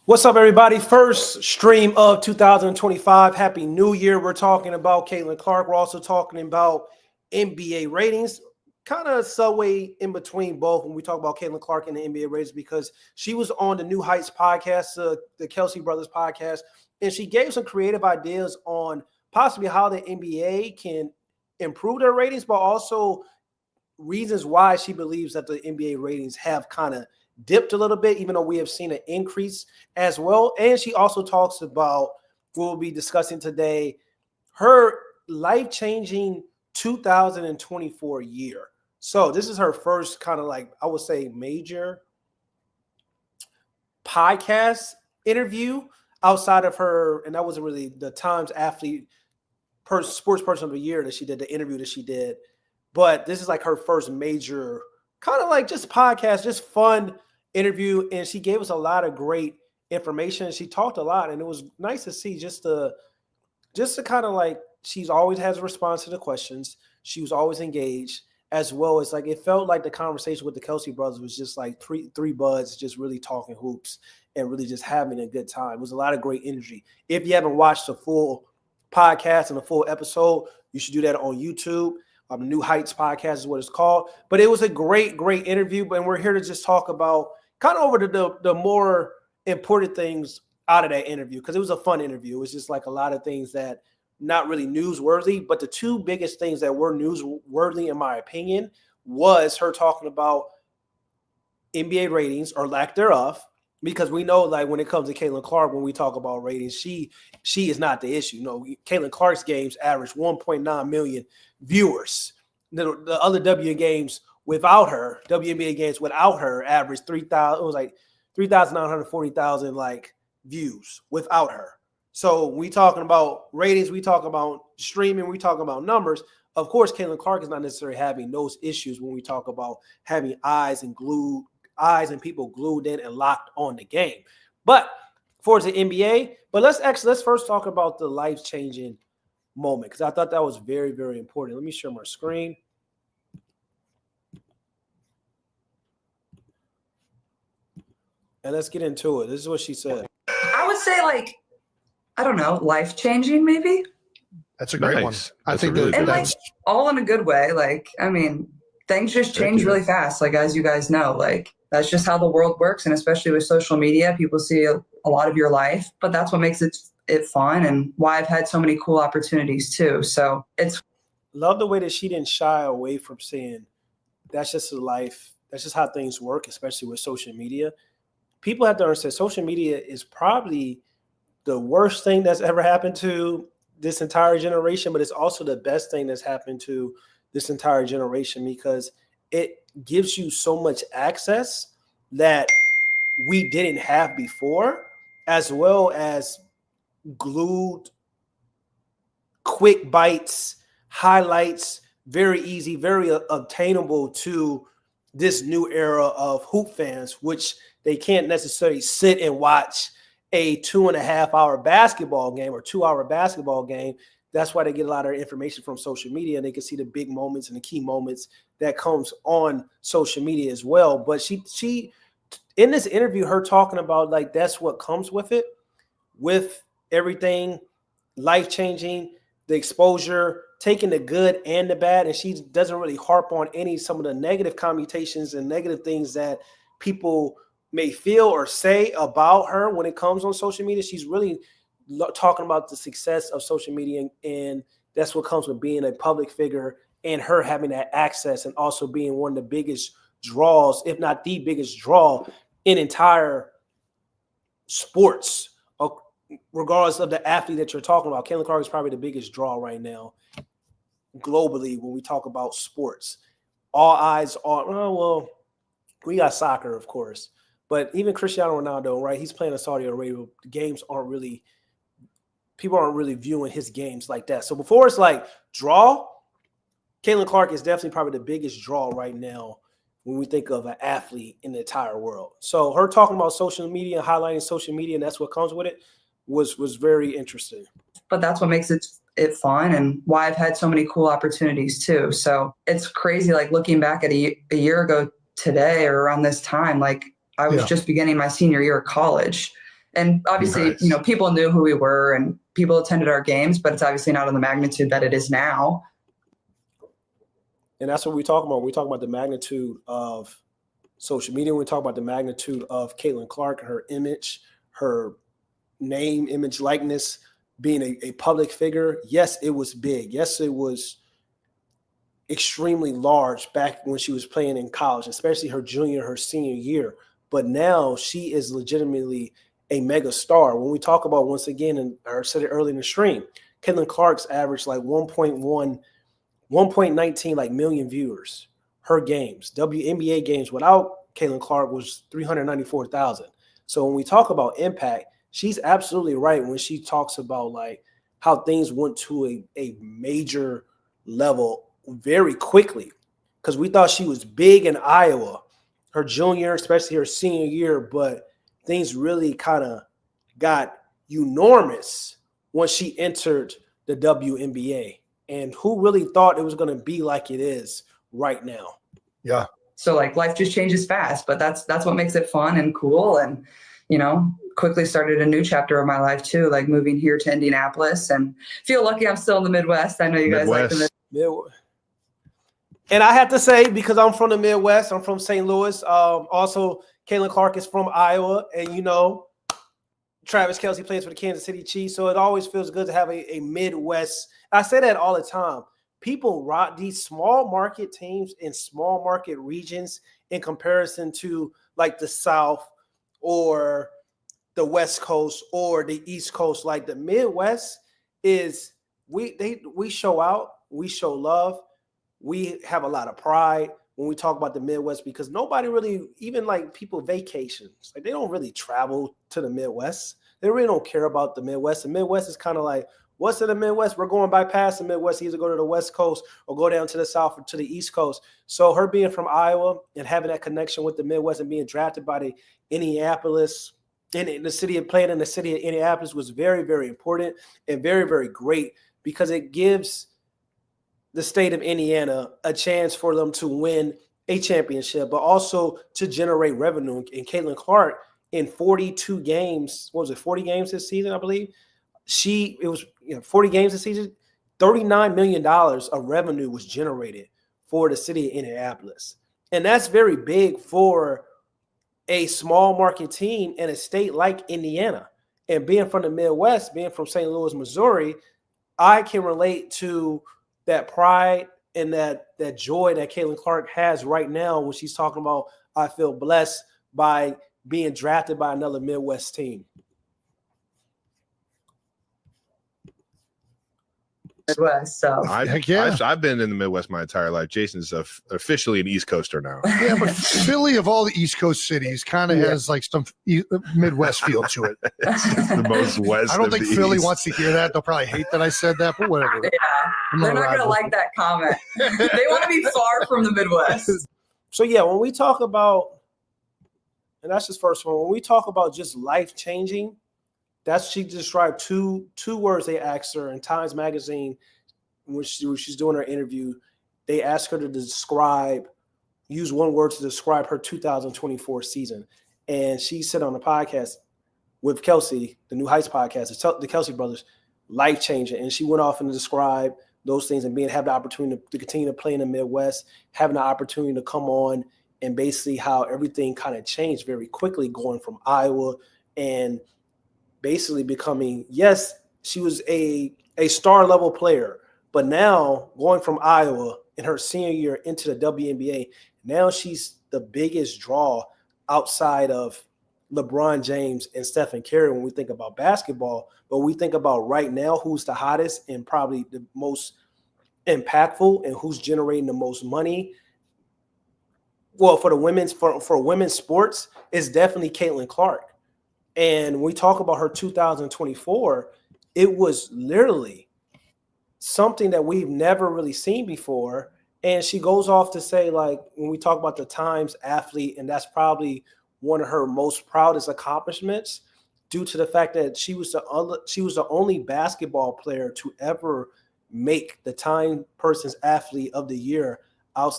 What's up, everybody? First stream of 2025. Happy New Year. We're talking about Caitlin Clark. We're also talking about NBA ratings. Kind of subway in between both when we talk about Caitlin Clark and the NBA ratings because she was on the New Heights podcast, the Kelsey Brothers podcast, and she gave some creative ideas on possibly how the NBA can improve their ratings, but also reasons why she believes that the NBA ratings have kind of dipped a little bit, even though we have seen an increase as well. And she also talks about, we'll be discussing today, her life-changing 2024 year. So this is her first kind of like, I would say, major podcast interview outside of her, and that wasn't really the Times Athlete Sports Person of the Year that she did, the interview that she did. But this is like her first major kind of like just podcast, just fun interview. And she gave us a lot of great information. She talked a lot, and it was nice to see just to kind of like, she's always has a response to the questions. She was always engaged, as well as like, it felt like the conversation with the Kelsey brothers was just like three buds just really talking hoops and really just having a good time. It was a lot of great energy. If you haven't watched the full podcast and the full episode, you should do that on YouTube. The New Heights podcast is what it's called. But it was a great interview. And we're here to just talk about kind of over the more important things out of that interview, because it was a fun interview. It was just like a lot of things that not really newsworthy, but the two biggest things that were newsworthy, in my opinion, was her talking about NBA ratings or lack thereof. Because we know, like, when it comes to Caitlin Clark, when we talk about ratings, she is not the issue. No, Caitlin Clark's games average 1.9 million viewers. The other WNBA games without her averaged 3,000. It was like 3,940,000 like views without her. So we talking about ratings, we talk about streaming, we talk about numbers. Of course, Caitlin Clark is not necessarily having those issues when we talk about having eyes and people glued in and locked on the game. But for the NBA, but let's first talk about the life-changing moment, because I thought that was very, very important. Let me share my screen. And let's get into it. This is what she said. I would say, like, I don't know, life-changing maybe? That's a great one. I think really and like all in a good way. Like, I mean, things just change really fast. Like, as you guys know, like, that's just how the world works. And especially with social media, people see a lot of your life, but that's what makes it fun and why I've had so many cool opportunities too. So it's. Love the way that she didn't shy away from saying that's just a life. That's just how things work, especially with social media. People have to understand social media is probably the worst thing that's ever happened to this entire generation, but it's also the best thing that's happened to this entire generation, because it gives you so much access that we didn't have before, as well as glued, quick bites, highlights, very easy, very obtainable to this new era of hoop fans, which they can't necessarily sit and watch a 2.5 hour basketball game or 2 hour basketball game. That's why they get a lot of information from social media, and they can see the big moments and the key moments that comes on social media as well. But she in this interview, her talking about like that's what comes with it, with everything life-changing, the exposure, taking the good and the bad, and she doesn't really harp on some of the negative commutations and negative things that people may feel or say about her when it comes on social media. She's really talking about the success of social media, and that's what comes with being a public figure and her having that access, and also being one of the biggest draws, if not the biggest draw in entire sports, regardless of the athlete that you're talking about. Caitlin Clark is probably the biggest draw right now globally when we talk about sports. All eyes are, we got soccer, of course, but even Cristiano Ronaldo, right? He's playing in Saudi Arabia. The games people aren't really viewing his games like that. So before it's like draw, Caitlin Clark is definitely probably the biggest draw right now when we think of an athlete in the entire world. So her talking about social media, highlighting social media, and that's what comes with it, was very interesting. But that's what makes it fun and why I've had so many cool opportunities too. So it's crazy, like looking back at a year ago today or around this time, like I was just beginning my senior year of college. And obviously, Nice. people knew who we were and people attended our games, but it's obviously not on the magnitude that it is now. And that's what we talk about. We talk about the magnitude of social media. We talk about the magnitude of Caitlin Clark, her image, her name, image, likeness, being a public figure. Yes, it was big. Yes, it was extremely large back when she was playing in college, especially her junior, her senior year. But now she is legitimately a mega star. When we talk about, once again, and I said it early in the stream, Caitlin Clark's averaged like 1.19 like million viewers. Her games, WNBA games without Caitlin Clark was 394,000. So when we talk about impact, she's absolutely right when she talks about like how things went to a major level very quickly, because we thought she was big in Iowa, her junior, especially her senior year, but things really kind of got enormous when she entered the WNBA. And who really thought it was going to be like it is right now? Yeah. So like life just changes fast, but that's what makes it fun and cool. And, quickly started a new chapter of my life too, like moving here to Indianapolis, and feel lucky I'm still in the Midwest. I know you guys like the Midwest. And I have to say, because I'm from the Midwest, I'm from St. Louis. Also, Caitlin Clark is from Iowa, and Travis Kelce plays for the Kansas City Chiefs, so it always feels good to have a Midwest. I say that all the time. People rock these small market teams in small market regions in comparison to like the South or the West Coast or the East Coast. Like the Midwest is we show out, we show love, we have a lot of pride when we talk about the Midwest, because nobody really, even like people vacations, like they don't really travel to the Midwest. They really don't care about the Midwest. The Midwest is kind of like, what's in the Midwest? We're going bypass the Midwest, either go to the West Coast or go down to the South or to the East Coast. So her being from Iowa and having that connection with the Midwest and being drafted by the Indianapolis, in the city of playing in the city of Indianapolis, was very, very important and very, very great, because it gives the state of Indiana a chance for them to win a championship, but also to generate revenue. And Caitlin Clark, in 42 games, 40 games this season, I believe, it was 40 games this season, $39 million of revenue was generated for the city of Indianapolis. And that's very big for a small market team in a state like Indiana. And being from the Midwest, being from St. Louis, Missouri, I can relate to that pride and that joy that Caitlin Clark has right now when she's talking about, I feel blessed by being drafted by another Midwest team. Midwest. So I've been in the Midwest my entire life. Jason's officially an East Coaster now. Yeah, but Philly, of all the East Coast cities, kind of has like some Midwest feel to it. It's the most west. I don't think Philly East. wants to hear that. They'll probably hate that I said that, but whatever. Yeah, they're not going to like that comment. They want to be far from the Midwest. So yeah, when we talk about, and that's his first one, when we talk about just life changing, she described two words they asked her in Times Magazine when she's doing her interview. They asked her to use one word to describe her 2024 season. And she said on the podcast with Kelsey, the New Heights podcast, the Kelsey brothers, life changing. And she went off and described those things and having the opportunity to continue to play in the Midwest, having the opportunity to come on, and basically how everything kind of changed very quickly, going from Iowa and basically becoming, yes, she was a star level player, but now going from Iowa in her senior year into the WNBA, now she's the biggest draw outside of LeBron James and Stephen Curry when we think about basketball. But we think about right now who's the hottest and probably the most impactful and who's generating the most money. Well, for women's sports, it's definitely Caitlin Clark. And when we talk about her 2024, it was literally something that we've never really seen before. And she goes off to say, like, when we talk about the Times athlete, and that's probably one of her most proudest accomplishments, due to the fact that she was the only basketball player to ever make the Time Person's Athlete of the Year.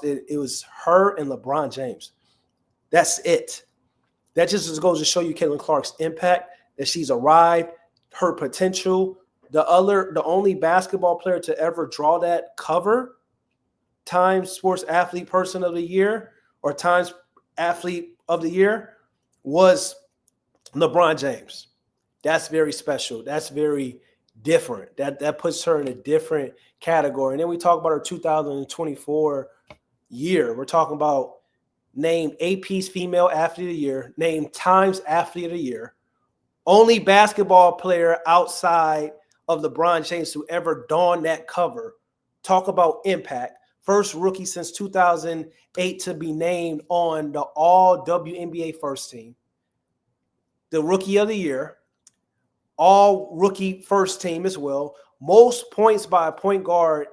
It was her and LeBron James. That's it. That just goes to show you Caitlin Clark's impact, that she's arrived, her potential. The only basketball player to ever draw that cover, Times Sports Athlete Person of the Year or Times Athlete of the Year, was LeBron James. That's very special. That's very different. That puts her in a different category. And then we talk about her 2024 year. We're talking about named AP's Female Athlete of the Year, named Times Athlete of the Year, only basketball player outside of LeBron James to ever don that cover. Talk about impact. First rookie since 2008 to be named on the all WNBA first team. The rookie of the year, all rookie first team as well. Most points by a point guard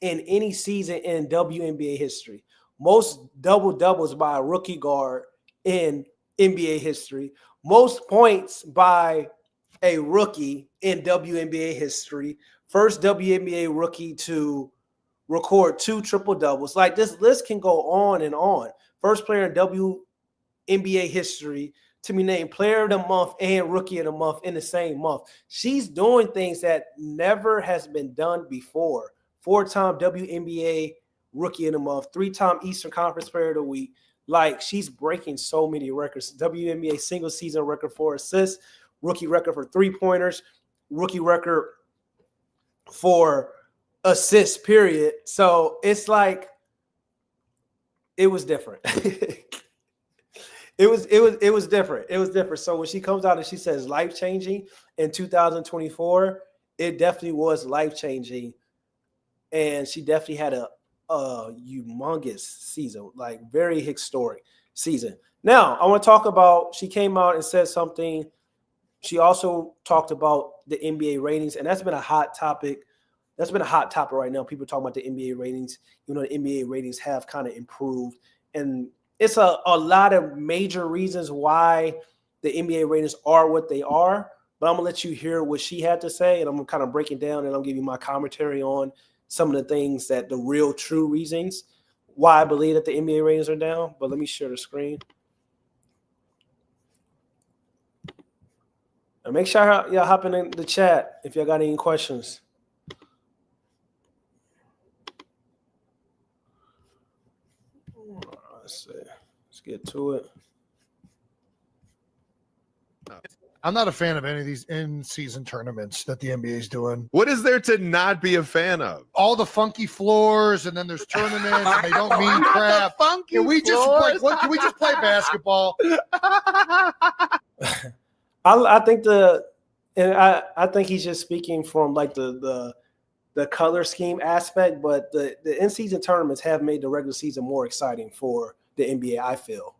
in any season in WNBA history. Most double-doubles by a rookie guard in NBA history. Most points by a rookie in WNBA history. First WNBA rookie to record 2 triple-doubles. Like, this list can go on and on. First player in WNBA history to be named Player of the Month and Rookie of the Month in the same month. She's doing things that never has been done before. 4-time WNBA Rookie of the Month, 3-time Eastern Conference Player of the Week. Like, she's breaking so many records. WNBA single season record for assists, rookie record for 3-pointers, rookie record for assists, period. So it's like, it was different. It was different. It was different. So when she comes out and she says life-changing in 2024, it definitely was life-changing. And she definitely had a humongous season, like very historic season. Now, I want to talk about, she came out and said something. She also talked about the NBA ratings, and that's been a hot topic. That's been a hot topic right now. People talking about the NBA ratings. You know, the NBA ratings have kind of improved. And it's a lot of major reasons why the NBA ratings are what they are. But I'm going to let you hear what she had to say, and I'm going to kind of break it down, and I'll give you my commentary on some of the things that the real true reasons why I believe that the NBA ratings are down. But let me share the screen. And make sure y'all hopping in the chat if y'all got any questions. Let's see. Let's get to it. I'm not a fan of any of these in-season tournaments that the NBA is doing. What is there to not be a fan of? All the funky floors, and then there's tournaments, and they don't mean crap. Funky Can we just floors? can we just play basketball? I think I think he's just speaking from like the color scheme aspect, but the in-season tournaments have made the regular season more exciting for the NBA, I feel.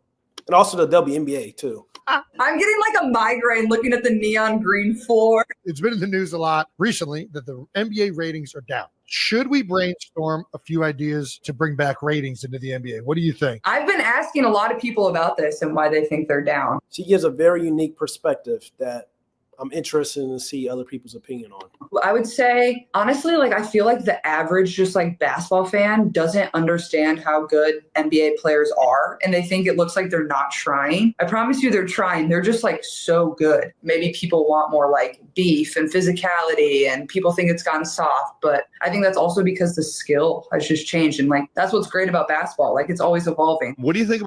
And also the WNBA too. I'm getting like a migraine looking at the neon green floor. It's been in the news a lot recently that the NBA ratings are down. Should we brainstorm a few ideas to bring back ratings into the NBA? What do you think? I've been asking a lot of people about this and why they think they're down. She gives a very unique perspective that I'm interested in to see other people's opinion on. I would say, honestly, like I feel like the average just like basketball fan doesn't understand how good NBA players are, and they think it looks like they're not trying. I promise you they're trying. They're just like so good. Maybe people want more like beef and physicality, and people think it's gotten soft, but I think that's also because the skill has just changed, and like that's what's great about basketball. Like it's always evolving. What do you think?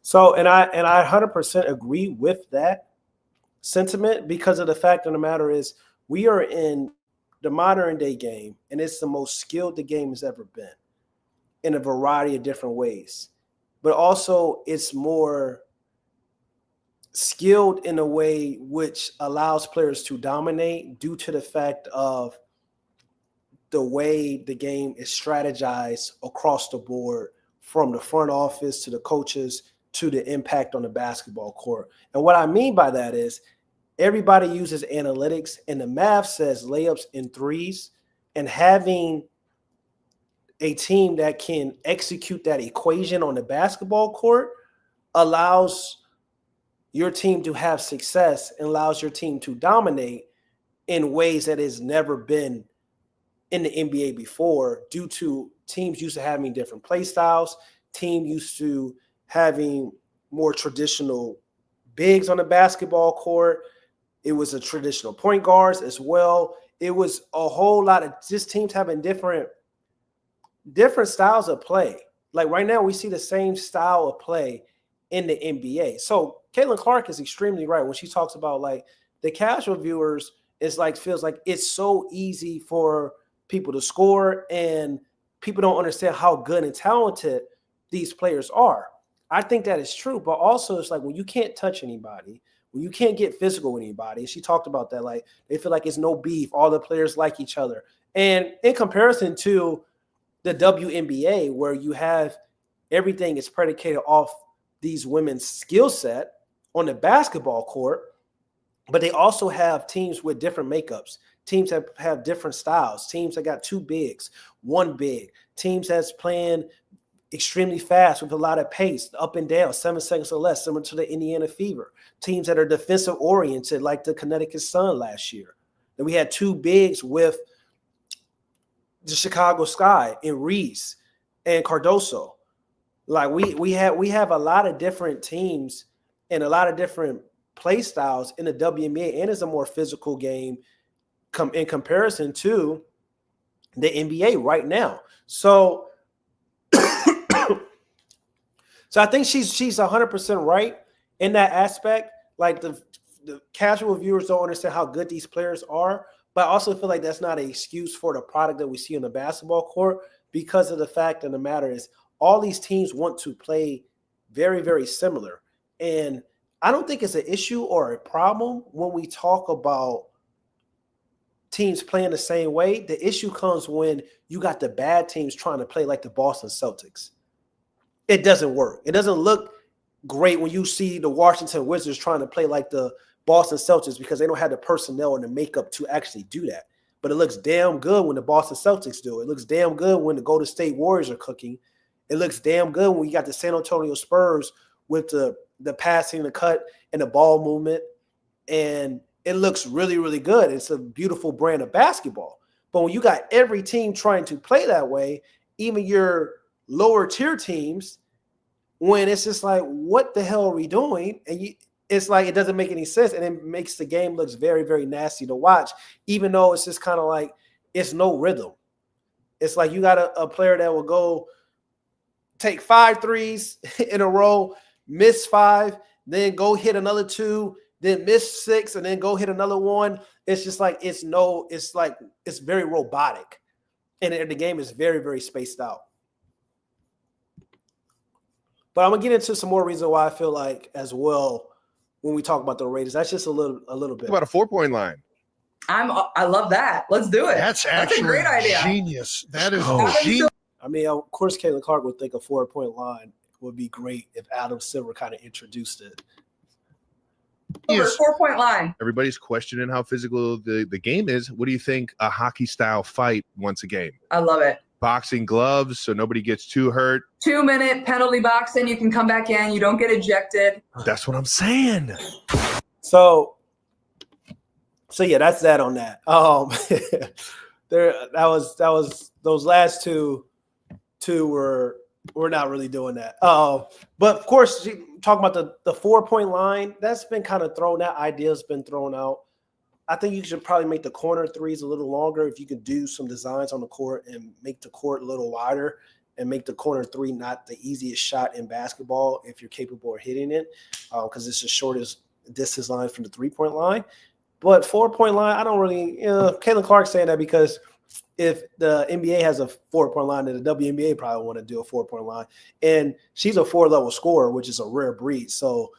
So, and I 100% agree with that sentiment, because of the fact of the matter is we are in the modern day game, and it's the most skilled the game has ever been in a variety of different ways. But also it's more skilled in a way which allows players to dominate due to the fact of the way the game is strategized across the board, from the front office to the coaches to the impact on the basketball court. And what I mean by that is everybody uses analytics, and the math says layups and threes, and having a team that can execute that equation on the basketball court allows your team to have success and allows your team to dominate in ways that has never been in the NBA before, due to teams used to having different play styles, team used to having more traditional bigs on the basketball court, It was a traditional point guards as well. It was a whole lot of just teams having different styles of play. Like right now, we see the same style of play in the NBA. So Caitlin Clark is extremely right when she talks about like the casual viewers is like feels like it's so easy for people to score and people don't understand how good and talented these players are. I think that is true, but also it's like when you can't touch anybody, when you can't get physical with anybody, and she talked about that, like they feel like it's no beef, all the players like each other. And in comparison to the WNBA, where you have everything is predicated off these women's skill set on the basketball court, but they also have teams with different makeups, teams that have different styles, teams that got two bigs, one big, teams that's playing extremely fast with a lot of pace, up and down, 7 seconds or less, similar to the Indiana Fever, teams that are defensive oriented like the Connecticut Sun last year. And we had two bigs with the Chicago Sky and Reese and Cardoso. Like we have a lot of different teams and a lot of different play styles in the WNBA, and it's a more physical game in comparison to the NBA right now. So I think she's 100% right in that aspect. Like the casual viewers don't understand how good these players are, but I also feel like that's not an excuse for the product that we see on the basketball court, because of the fact of the matter is all these teams want to play very, very similar. And I don't think it's an issue or a problem when we talk about teams playing the same way. The issue comes when you got the bad teams trying to play like the Boston Celtics. It doesn't work. It doesn't look great when you see the Washington Wizards trying to play like the Boston Celtics because they don't have the personnel and the makeup to actually do that. But it looks damn good when the Boston Celtics do it. It looks damn good when the Golden State Warriors are cooking. It looks damn good when you got the San Antonio Spurs with the passing, the cut, and the ball movement. And it looks really, really good. It's a beautiful brand of basketball. But when you got every team trying to play that way, even your lower tier teams, when it's just like, what the hell are we doing? And it's like it doesn't make any sense, and it makes the game looks very, very nasty to watch, even though it's just kind of like it's no rhythm. It's like you got a player that will go take 5 threes in a row, miss 5, then go hit another 2, then miss 6, and then go hit another 1. It's just like it's very robotic, and the game is very, very spaced out. But I'm gonna get into some more reasons why I feel like as well when we talk about the Raiders. That's just a little bit About a 4-point line. I love that. Let's do it. That's a great idea. Genius. That is genius. I mean, of course, Caitlin Clark would think a 4-point line would be great if Adam Silver kind of introduced it. 4-point line. Everybody's questioning how physical the game is. What do you think a hockey style fight once a game? I love it. Boxing gloves so nobody gets too hurt. 2-minute penalty boxing. You can come back in. You don't get ejected. That's what I'm saying. So yeah, that's that on that. That was those last two were not really doing that. But of course, talking about the 4-point line, that's been kind of thrown. That idea's been thrown out. I think you should probably make the corner threes a little longer if you could do some designs on the court and make the court a little wider and make the corner 3 not the easiest shot in basketball if you're capable of hitting it, because it's the shortest distance line from the 3-point line. But 4-point line, I don't really, Caitlin Clark saying that because if the NBA has a 4-point line, then the WNBA probably want to do a 4-point line. And she's a 4-level scorer, which is a rare breed. So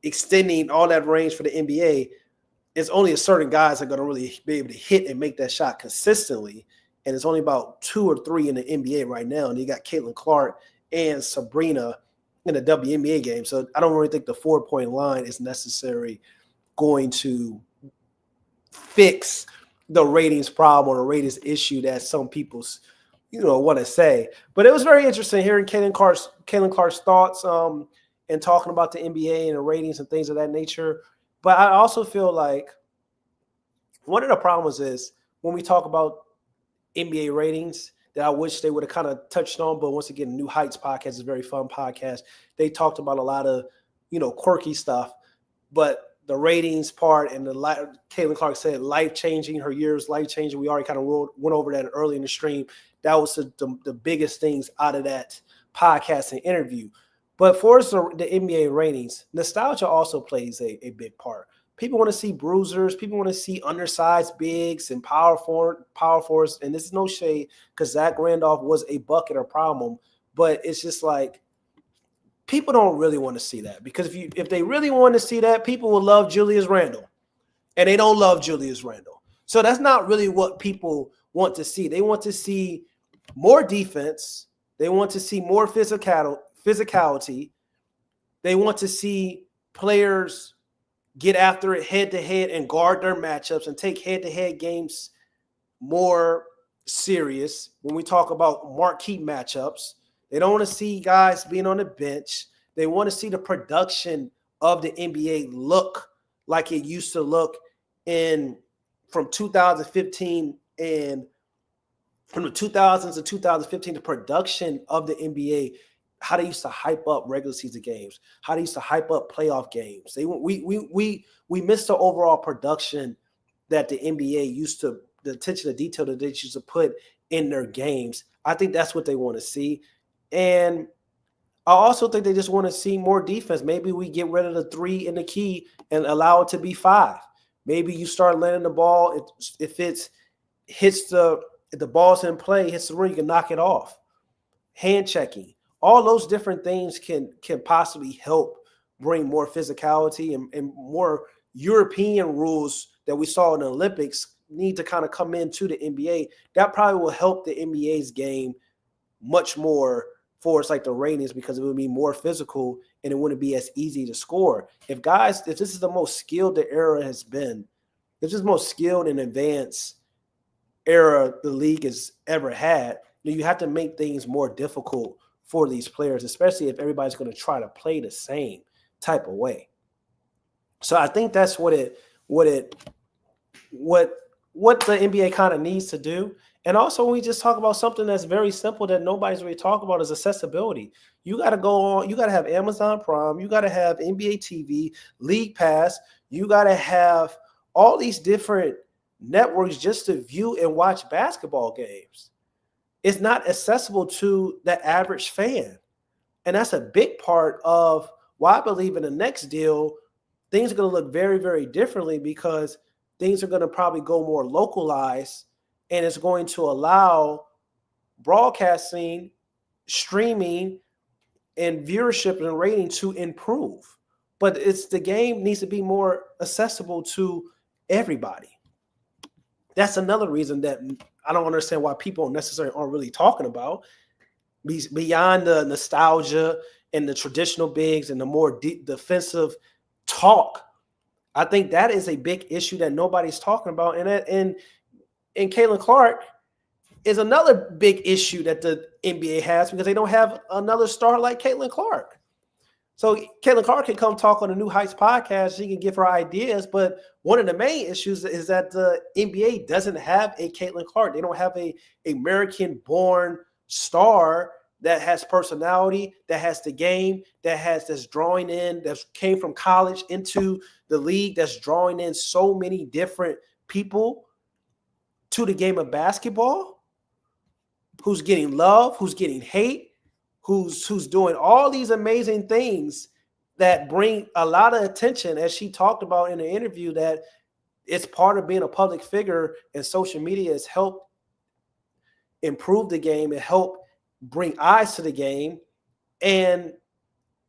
extending all that range for the NBA, it's only a certain guys that are going to really be able to hit and make that shot consistently. And it's only about 2 or 3 in the NBA right now. And you got Caitlin Clark and Sabrina in the WNBA game. So I don't really think the 4-point line is necessarily going to fix the ratings problem or the ratings issue that some people, want to say. But it was very interesting hearing Caitlin Clark's thoughts and talking about the NBA and the ratings and things of that nature. But I also feel like one of the problems is when we talk about NBA ratings that I wish they would have kind of touched on. But once again, New Heights podcast is a very fun podcast. They talked about a lot of, quirky stuff. But the ratings part and Caitlin Clark said life-changing, her years life-changing. We already kind of went over that early in the stream. That was the biggest things out of that podcast and interview. But for us, the NBA ratings, nostalgia also plays a big part. People want to see bruisers. People want to see undersized bigs and power forwards. And this is no shade because Zach Randolph was a bucket or problem. But it's just like people don't really want to see that because if they really want to see that, people will love Julius Randle. And they don't love Julius Randle. So that's not really what people want to see. They want to see more defense. They want to see more physicality. They want to see players get after it head-to-head and guard their matchups and take head-to-head games more serious when we talk about marquee matchups. They don't want to see guys being on the bench. They want to see the production of the NBA look like it used to look from 2015 and from the 2000s to 2015, the production of the NBA, how they used to hype up regular season games, how they used to hype up playoff games. We missed the overall production that the NBA used to, the attention to detail that they used to put in their games. I think that's what they want to see. And I also think they just want to see more defense. Maybe we get rid of the 3 in the key and allow it to be 5. Maybe you start letting the ball, if the ball's in play, hits the rim, you can knock it off. Hand checking. All those different things can possibly help bring more physicality and more European rules that we saw in the Olympics need to kind of come into the NBA. That probably will help the NBA's game much more for us, like the ratings, because it would be more physical and it wouldn't be as easy to score. If this is the most skilled the era has been, if this is the most skilled and advanced era the league has ever had, you have to make things more difficult for these players, especially if everybody's going to try to play the same type of way. So I think that's what the NBA kind of needs to do. And also, when we just talk about something that's very simple that nobody's really talking about is accessibility. You got to go on, you got to have Amazon Prime, you got to have NBA TV, League Pass, you got to have all these different networks just to view and watch basketball games. It's not accessible to the average fan. And that's a big part of why I believe in the next deal, things are going to look very, very differently because things are going to probably go more localized, and it's going to allow broadcasting, streaming, and viewership and rating to improve. But the game needs to be more accessible to everybody. That's another reason that I don't understand why people necessarily aren't really talking about, beyond the nostalgia and the traditional bigs and the more defensive talk. I think that is a big issue that nobody's talking about. And Caitlin Clark is another big issue that the NBA has because they don't have another star like Caitlin Clark. So Caitlin Clark can come talk on the New Heights podcast. She can give her ideas. But one of the main issues is that the NBA doesn't have a Caitlin Clark. They don't have a American-born star that has personality, that has the game, that's drawing in, that came from college into the league, that's drawing in so many different people to the game of basketball, who's getting love, who's getting hate, who's doing all these amazing things that bring a lot of attention, as she talked about in the interview, that it's part of being a public figure, and social media has helped improve the game and help bring eyes to the game. And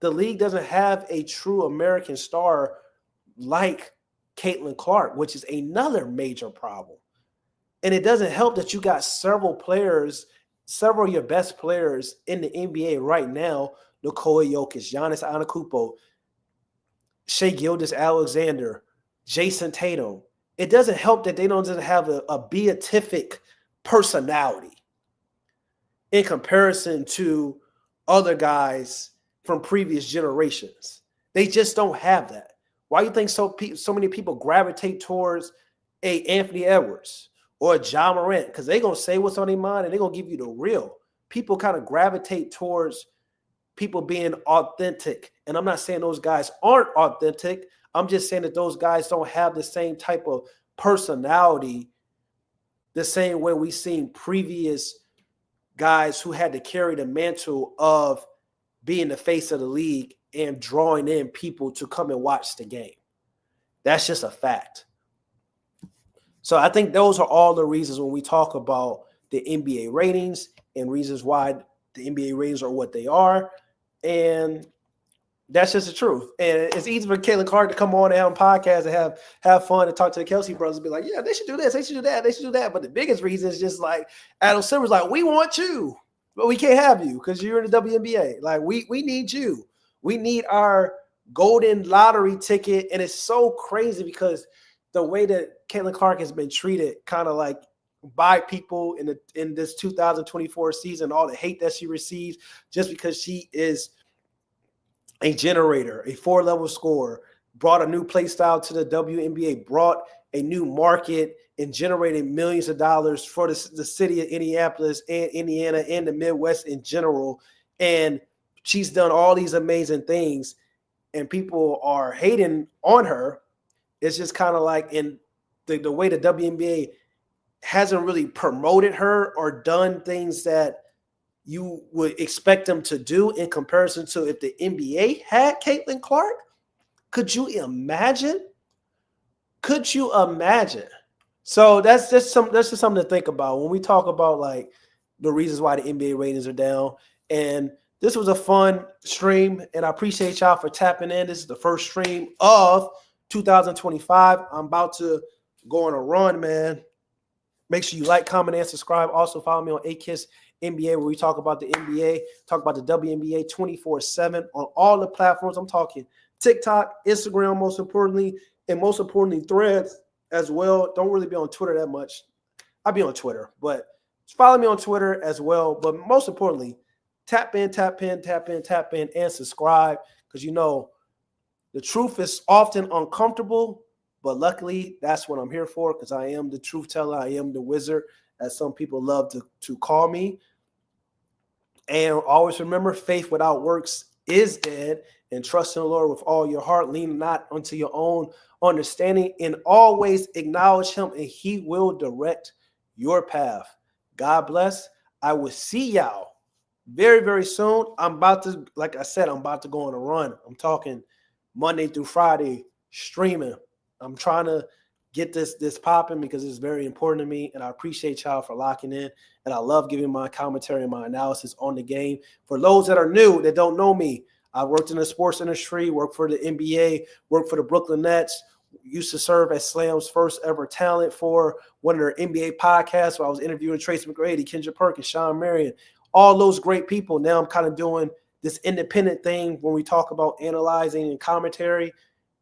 the league doesn't have a true American star like Caitlin Clark, which is another major problem. And it doesn't help that you got several of your best players in the NBA right now: Nikola Jokic, Giannis Antetokounmpo, Shai Gilgeous-Alexander, Jason Tatum. It doesn't help that they don't just have a beatific personality in comparison to other guys from previous generations. They just don't have that. Why do you think so many people gravitate towards a Anthony Edwards or a Ja Morant? Because they're going to say what's on their mind and they're going to give you the real. People kind of gravitate towards people being authentic. And I'm not saying those guys aren't authentic. I'm just saying that those guys don't have the same type of personality the same way we've seen previous guys who had to carry the mantle of being the face of the league and drawing in people to come and watch the game. That's just a fact. So I think those are all the reasons when we talk about the NBA ratings and reasons why the NBA ratings are what they are. And that's just the truth. And it's easy for Caitlin Clark to come on and have a podcast and have fun and talk to the Kelsey brothers and be like, yeah, they should do this, they should do that, they should do that. But the biggest reason is just like Adam Silver's like, we want you, but we can't have you because you're in the WNBA. Like, we need you. We need our golden lottery ticket. And it's so crazy because the way that Caitlin Clark has been treated kind of like by people in this 2024 season, all the hate that she receives just because she is a generator, a 4-level scorer, brought a new play style to the WNBA, brought a new market and generated millions of dollars for the city of Indianapolis and Indiana and the Midwest in general. And she's done all these amazing things and people are hating on her. It's just kind of like in the way the WNBA hasn't really promoted her or done things that you would expect them to do in comparison to if the NBA had Caitlin Clark. Could you imagine? Could you imagine? So that's just something to think about when we talk about like the reasons why the NBA ratings are down. And this was a fun stream, and I appreciate y'all for tapping in. This is the first stream of 2025. I'm about to go on a run, man. Make sure you like, comment, and subscribe. Also follow me on AKISS NBA, where we talk about the NBA, talk about the WNBA 24/7 on all the platforms. I'm talking TikTok, Instagram, most importantly Threads as well. Don't really be on Twitter that much. I'll be on Twitter, but follow me on Twitter as well. But most importantly, tap in, and subscribe, because you know the truth is often uncomfortable, but luckily that's what I'm here for, because I am the truth teller. I am the wizard, as some people love to call me. And always remember, faith without works is dead, and trust in the Lord with all your heart. Lean not unto your own understanding, and always acknowledge him, and he will direct your path. God bless. I will see y'all very, very soon. Like I said, I'm about to go on a run. I'm talking Monday through Friday streaming. I'm trying to get this popping because it's very important to me, and I appreciate y'all for locking in. And I love giving my commentary and my analysis on the game. For those that are new, that don't know me, I worked in the sports industry, worked for the NBA, worked for the Brooklyn Nets, used to serve as Slam's first ever talent for one of their NBA podcasts where I was interviewing Tracy McGrady, Kendra Perkins, Sean Marion, all those great people. Now I'm kind of doing this independent thing when we talk about analyzing and commentary.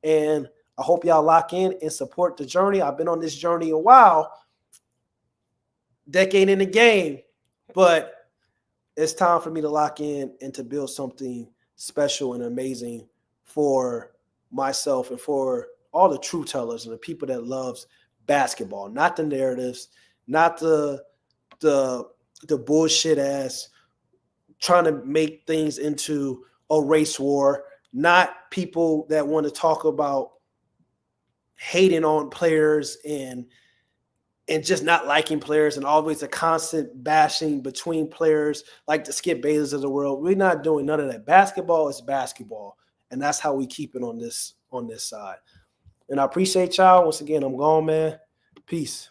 And I hope y'all lock in and support the journey. I've been on this journey a while, decade in the game, but it's time for me to lock in and to build something special and amazing for myself and for all the truth tellers and the people that loves basketball, not the narratives, not the bullshit ass trying to make things into a race war, not people that want to talk about hating on players and just not liking players and always a constant bashing between players like the Skip Bayless of the world. We're not doing none of that. Basketball is basketball, and that's how we keep it on this side. And I appreciate y'all. Once again, I'm gone, man. Peace.